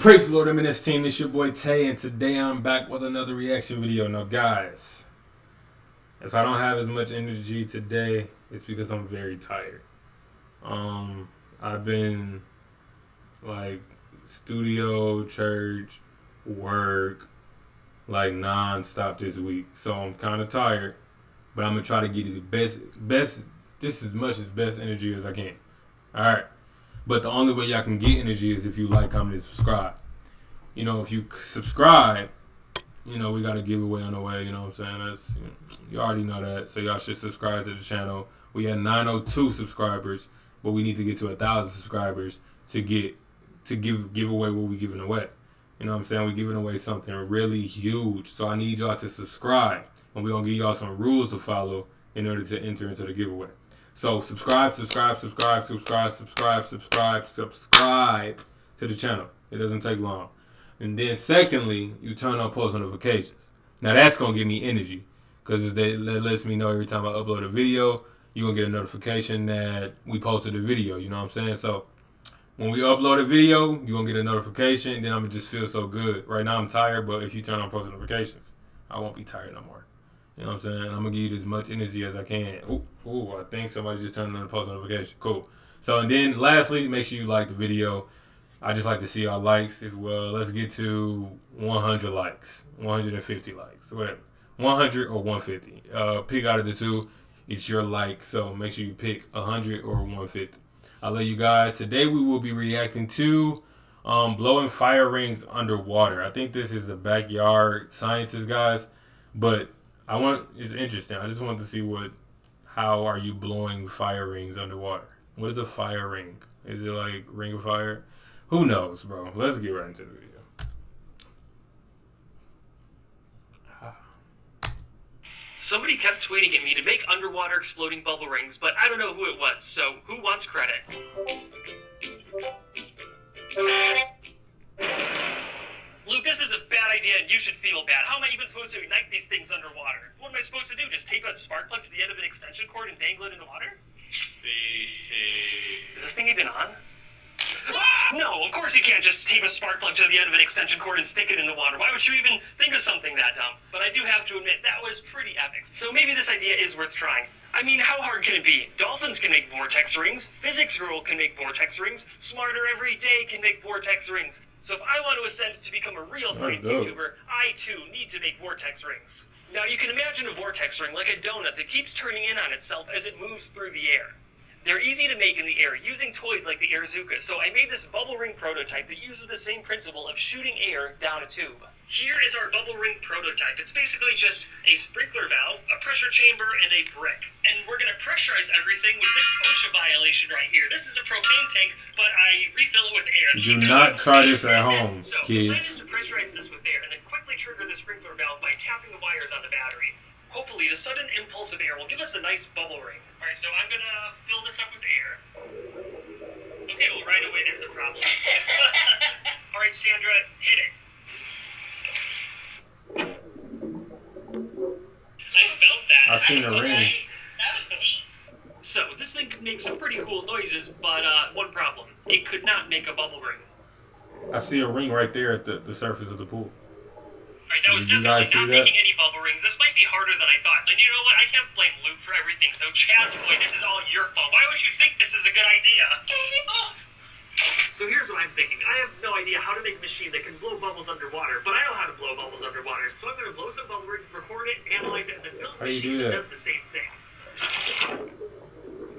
Praise the Lord, I'm in this team. It's your boy Tay, and today I'm back with another reaction video. Now, guys, if I don't have as much energy today, it's because I'm very tired. I've been like studio, church, work, like non-stop this week, so I'm kind of tired. But I'm gonna try to get you the best, just as much as best energy as I can. All right. But the only way y'all can get energy is if you like, comment, and subscribe. You know, if you subscribe, you know, we got a giveaway on the way. You know what I'm saying? That's, you already know that. So y'all should subscribe to the channel. We had 902 subscribers, but we need to get to 1,000 subscribers to give away what we giving away. You know what I'm saying? We're giving away something really huge. So I need y'all to subscribe, and we're gonna give y'all some rules to follow in order to enter into the giveaway. So subscribe to the channel. It doesn't take long. And then secondly, you turn on post notifications. Now that's going to give me energy, because that lets me know every time I upload a video, you're going to get a notification that we posted a video. You know what I'm saying? So when we upload a video, you're going to get a notification. Then I'm going to just feel so good. Right now I'm tired, but if you turn on post notifications, I won't be tired no more. You know what I'm saying? I'm going to give you as much energy as I can. Ooh, I think somebody just turned on the post notification. Cool. So, and then lastly, make sure you like the video. I just like to see our likes. Let's get to 100 likes, 150 likes, whatever. 100 or 150. Pick out of the two. It's your like. So make sure you pick 100 or 150. I love you guys. Today we will be reacting to blowing fire rings underwater. I think this is a backyard scientist, guys. But it's interesting. I just want to see how are you blowing fire rings underwater? What is a fire ring? Is it like ring of fire? Who knows, bro? Let's get right into the video. Somebody kept tweeting at me to make underwater exploding bubble rings, but I don't know who it was, so who wants credit? Luke, this is a bad idea and you should feel bad. How am I even supposed to ignite these things underwater? What am I supposed to do? Just tape a spark plug to the end of an extension cord and dangle it in the water? Space tape. Is this thing even on? No, of course you can't just tape a spark plug to the end of an extension cord and stick it in the water. Why would you even think of something that dumb? But I do have to admit, that was pretty epic. So maybe this idea is worth trying. I mean, how hard can it be? Dolphins can make vortex rings, Physics Girl can make vortex rings, Smarter Every Day can make vortex rings. So if I want to ascend to become a real science YouTuber, I too need to make vortex rings. Now you can imagine a vortex ring like a donut that keeps turning in on itself as it moves through the air. They're easy to make in the air, using toys like the Airzuka, so I made this bubble ring prototype that uses the same principle of shooting air down a tube. Here is our bubble ring prototype. It's basically just a sprinkler valve, a pressure chamber, and a brick. And we're going to pressurize everything with this OSHA violation right here. This is a propane tank, but I refill it with air. Do not try this at home, so kids. The plan is to pressurize this with air and then quickly trigger the sprinkler valve by tapping the wires on the battery. Hopefully, the sudden impulse of air will give us a nice bubble ring. Alright, so I'm gonna fill this up with air. Okay, well, right away there's a problem. Alright, Sandra, hit it. I felt that. I seen a ring. That was deep. So, this thing could make some pretty cool noises, but one problem. It could not make a bubble ring. I see a ring right there at the surface of the pool. Alright, that was definitely not making any bubble rings. This might be harder than I thought. And you know what? I can't blame Luke for everything. So, Chaz boy, this is all your fault. Why would you think this is a good idea? So here's what I'm thinking. I have no idea how to make a machine that can blow bubbles underwater, but I know how to blow bubbles underwater. So I'm going to blow some bubble rings, record it, analyze it, and then build a machine that does the same thing.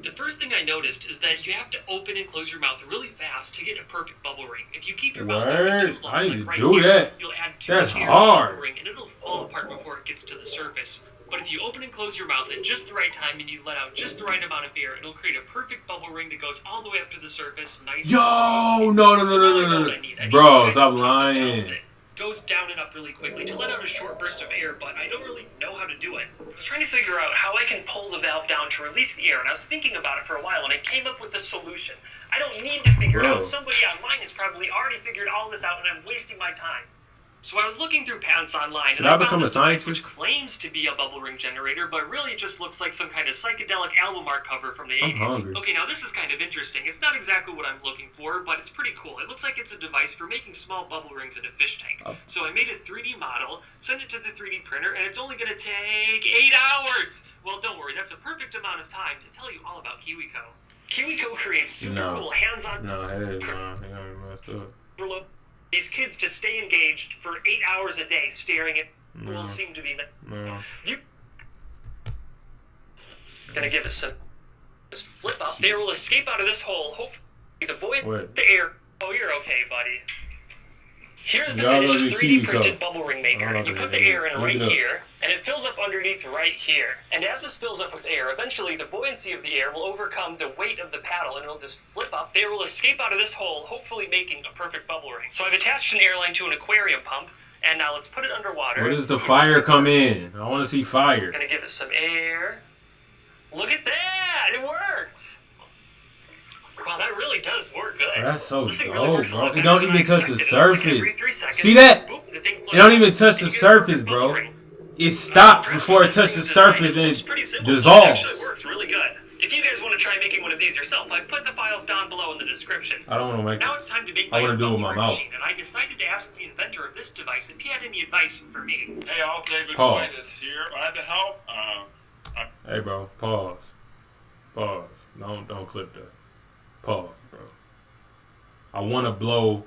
The first thing I noticed is that you have to open and close your mouth really fast to get a perfect bubble ring. If you keep your mouth open too long, like right here, you'll add too much air to the bubble ring and it'll fall apart before it gets to the surface. But if you open and close your mouth at just the right time and you let out just the right amount of air, it'll create a perfect bubble ring that goes all the way up to the surface, nice and smooth. No. Bro, stop lying. Goes down and up really quickly to let out a short burst of air, but I don't really know how to do it. I was trying to figure out how I can pull the valve down to release the air, and I was thinking about it for a while, and I came up with a solution. I don't need to figure it out. Somebody online has probably already figured all this out, and I'm wasting my time. So I was looking through patents online, Should and I become found a this device scientist? which claims to be a bubble ring generator, but really it just looks like some kind of psychedelic album art cover from the I'm 80s. hungry. Okay, now this is kind of interesting. It's not exactly what I'm looking for, but it's pretty cool. It looks like it's a device for making small bubble rings in a fish tank. Oh. So I made a 3D model, sent it to the 3D printer, and it's only going to take 8 hours! Well, don't worry, that's a perfect amount of time to tell you all about KiwiCo. KiwiCo creates super cool hands-on... No, hey, man. They got me messed up. These kids to stay engaged for 8 hours a day staring at will seem to be... You... Gonna give it some... Just flip up. They will escape out of this hole. Hopefully the boy in the air... Oh, you're okay, buddy. Here's the finished 3D printed bubble ring maker. You put the air in right here, and it fills up underneath right here. And as this fills up with air, eventually the buoyancy of the air will overcome the weight of the paddle, and it'll just flip up. The air will escape out of this hole, hopefully making a perfect bubble ring. So I've attached an airline to an aquarium pump, and now let's put it underwater. Where does the fire come in? I want to see fire. Gonna give it some air. Look at that! It worked! Wow, that really does work good. Oh, that's so This thing dope, really works a bro. lot It better don't than even I touch the expected. It's like surface. every 3 seconds, See that? boop, the thing floats It don't even up, touch and the you get a perfect surface, bubble bro. ring. It stopped Impressed before with it this touched the thing's design. surface and It's it pretty simple. It dissolved. actually works really good. If you guys want to try making one of these yourself, I put the files down below in the description. I don't want to make Now it. it's time to make I my wanna own do it with bubble my ring mouth. machine, and I decided to ask the inventor of this device if he had any advice for me. Hey, all, David Pause. White is here. Glad to help. Hey, bro. Pause. Pause. Don't clip that. Pause, bro. I want to blow.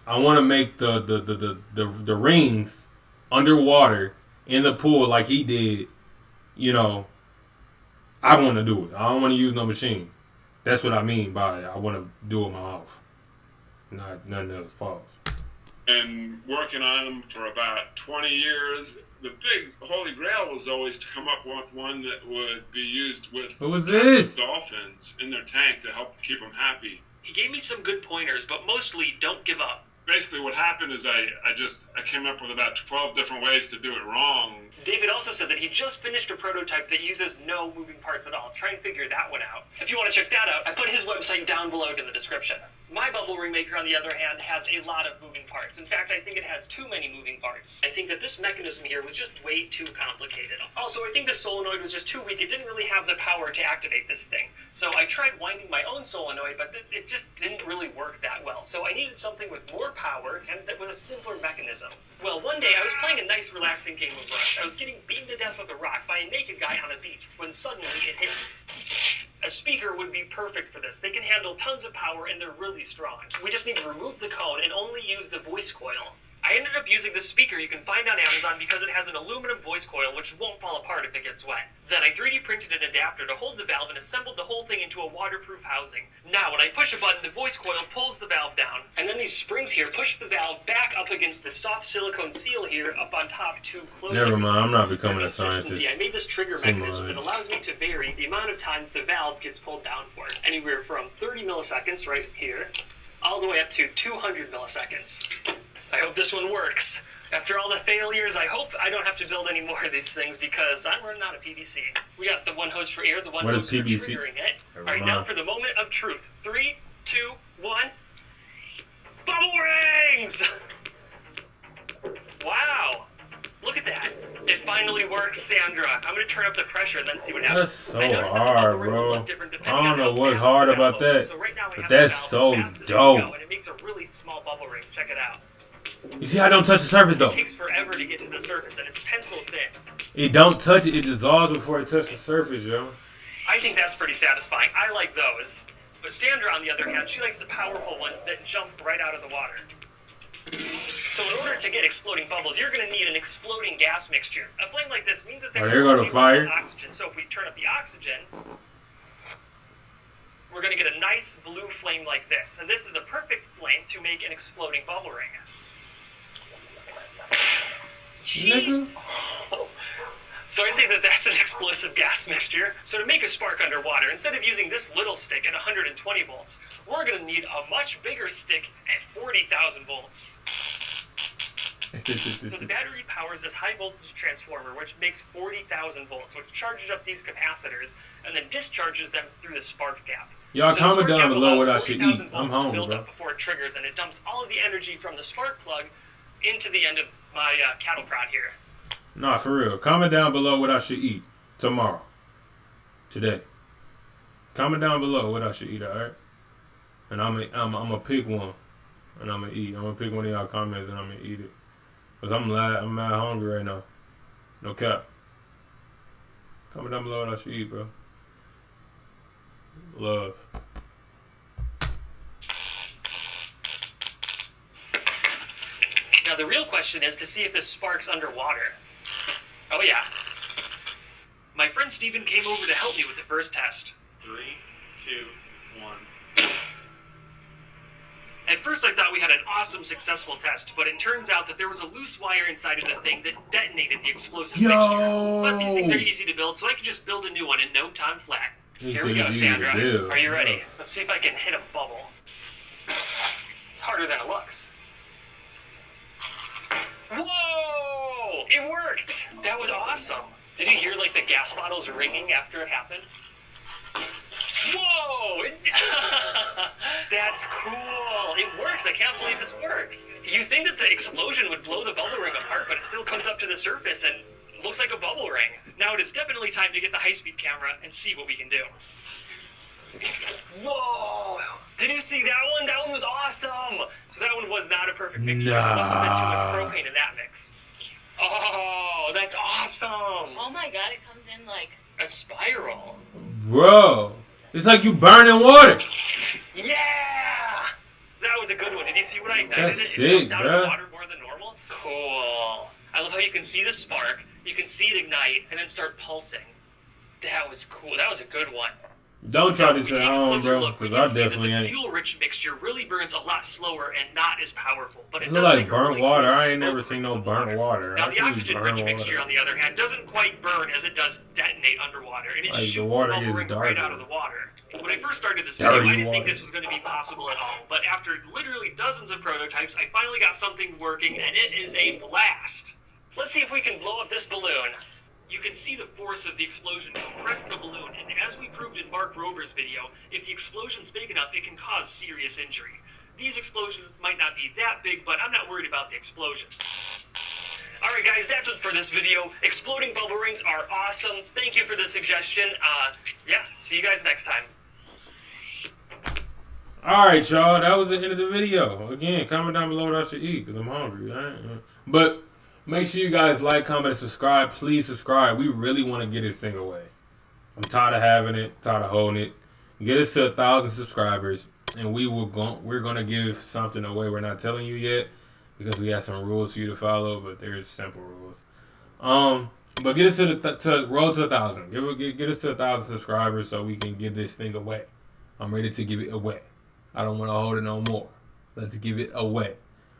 I want to make the rings underwater in the pool like he did. You know, I want to do it. I don't want to use no machine. That's what I mean by I want to do it with my mouth. Not nothing else. Pause. And working on them for about 20 years. The big holy grail was always to come up with one that would be used with Who was this? dolphins in their tank to help keep them happy. He gave me some good pointers, but mostly don't give up. Basically, what happened is I came up with about 12 different ways to do it wrong. David also said that he just finished a prototype that uses no moving parts at all. Try and figure that one out. If you want to check that out, I put his website down below in the description. My bubble ring maker, on the other hand, has a lot of moving parts. In fact, I think it has too many moving parts. I think that this mechanism here was just way too complicated. Also, I think the solenoid was just too weak. It didn't really have the power to activate this thing. So I tried winding my own solenoid, but it just didn't really work that well. So I needed something with more power, and that was a simpler mechanism. Well, one day I was playing a nice, relaxing game of Rush. I was getting beaten to death with a rock by a naked guy on a beach, when suddenly it hit me. A speaker would be perfect for this. They can handle tons of power and they're really strong. So we just need to remove the cone and only use the voice coil. I ended up using this speaker you can find on Amazon because it has an aluminum voice coil which won't fall apart if it gets wet. Then I 3D printed an adapter to hold the valve and assembled the whole thing into a waterproof housing. Now when I push a button, the voice coil pulls the valve down. And then these springs here push the valve back up against the soft silicone seal here up on top to close it. Never mind. I'm not becoming a Consistency. scientist. I made this trigger mechanism that allows me to vary the amount of time the valve gets pulled down for. Anywhere from 30 milliseconds right here, all the way up to 200 milliseconds. I hope this one works. After all the failures, I hope I don't have to build any more of these things because I'm running out of PVC. We got the one hose for air, the one hose for triggering it. Alright, now for the moment of truth. 3, 2, 1. Bubble rings! Wow. Look at that. It finally works, Sandra. I'm going to turn up the pressure and then see what happens. That's so hard, bro. I don't know what's how hard fast the about valve that, opens. So right now I but have that's the valve so as fast as we dope. go, and it makes a really small bubble ring. Check it out. You see how it don't touch the surface though? It takes forever to get to the surface, and it's pencil thin. It don't touch it. It dissolves before it touches the surface, yo. I think that's pretty satisfying. I like those. But Sandra, on the other hand, she likes the powerful ones that jump right out of the water. So in order to get exploding bubbles, you're going to need an exploding gas mixture. A flame like this means that there's here go the fire. oxygen. So if we turn up the oxygen, we're going to get a nice blue flame like this. And this is a perfect flame to make an exploding bubble ring. Jeez. So I say that that's an explosive gas mixture. So to make a spark underwater, instead of using this little stick at 120 volts, we're going to need a much bigger stick at 40,000 volts. So the battery powers this high voltage transformer, which makes 40,000 volts, which charges up these capacitors, and then discharges them through the spark gap. Y'all So the comment spark down gap below allows what I should 40,000 eat. I'm volts to hungry, build bro. up before it triggers, and it dumps all of the energy from the spark plug into the end of my cattle prod here. Nah, for real. Comment down below what I should eat tomorrow. Today. Comment down below what I should eat, alright? And I'm gonna pick one. And I'm gonna eat. I'm gonna pick one of y'all comments and I'm gonna eat it. Cause I'm mad hungry right now. No cap. Comment down below what I should eat, bro. Love. Now the real question is to see if this sparks underwater. Oh yeah. My friend Steven came over to help me with the first test. 3, 2, 1. At first I thought we had an awesome, successful test, but it turns out that there was a loose wire inside of the thing that detonated the explosive mixture. But these things are easy to build, so I could just build a new one in no time flat. Here we go, Sandra. Are you ready? Let's see if I can hit a bubble. It's harder than it looks. Whoa! It worked! That was awesome. Did you hear, like, the gas bottles ringing after it happened? Whoa! That's cool. It works. I can't believe this works. You think that the explosion would blow the bubble ring apart, but it still comes up to the surface and looks like a bubble ring. Now it is definitely time to get the high-speed camera and see what we can do. Whoa! Did you see that one? That one was awesome! So that one was not a perfect mixture. There must have been too much propane in that mix. Oh, that's awesome! Oh my god, it comes in like a spiral. Bro, it's like you burning water. Yeah! That was a good one. Did you see what I ignited? That's It sick, jumped out of the bruh. water more than normal. Cool. I love how you can see the spark, you can see it ignite, and then start pulsing. That was cool. That was a good one. Don't try Now, this if we at take a home, closer bro, look, we because can I see that definitely the ain't. fuel-rich mixture really burns a lot slower and not as powerful, but it It does look like make a burnt really water. cool I ain't never smoke seen with no the burnt water. Now, I the think oxygen-rich burnt mixture, water. on the other hand, doesn't quite burn as it does detonate underwater, and it Like, the shoots water the bubble gets ring darker. right out of the water. When I first started this video, Dirty I didn't think water. this was going to be possible at all, but after literally dozens of prototypes, I finally got something working, and it is a blast. Let's see if we can blow up this balloon. You can see the force of the explosion compress the balloon, and as we proved in Mark Rober's video, if the explosion's big enough, it can cause serious injury. These explosions might not be that big, but I'm not worried about the explosion. Alright guys, that's it for this video. Exploding bubble rings are awesome. Thank you for the suggestion. Yeah, see you guys next time. Alright, y'all. That was the end of the video. Again, comment down below what I should eat, because I'm hungry. Right? But make sure you guys like, comment, and subscribe. Please subscribe. We really want to get this thing away. I'm tired of having it, tired of holding it. Get us to 1,000 subscribers, and we're gonna give something away. We're not telling you yet because we have some rules for you to follow, but there's simple rules. But get us to road to 1,000. Get us to 1,000 subscribers so we can give this thing away. I'm ready to give it away. I don't want to hold it no more. Let's give it away.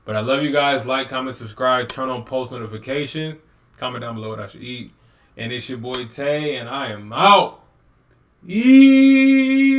But I love you guys. Like, comment, subscribe, turn on post notifications. Comment down below what I should eat. And it's your boy Tay, and I am out. Eee!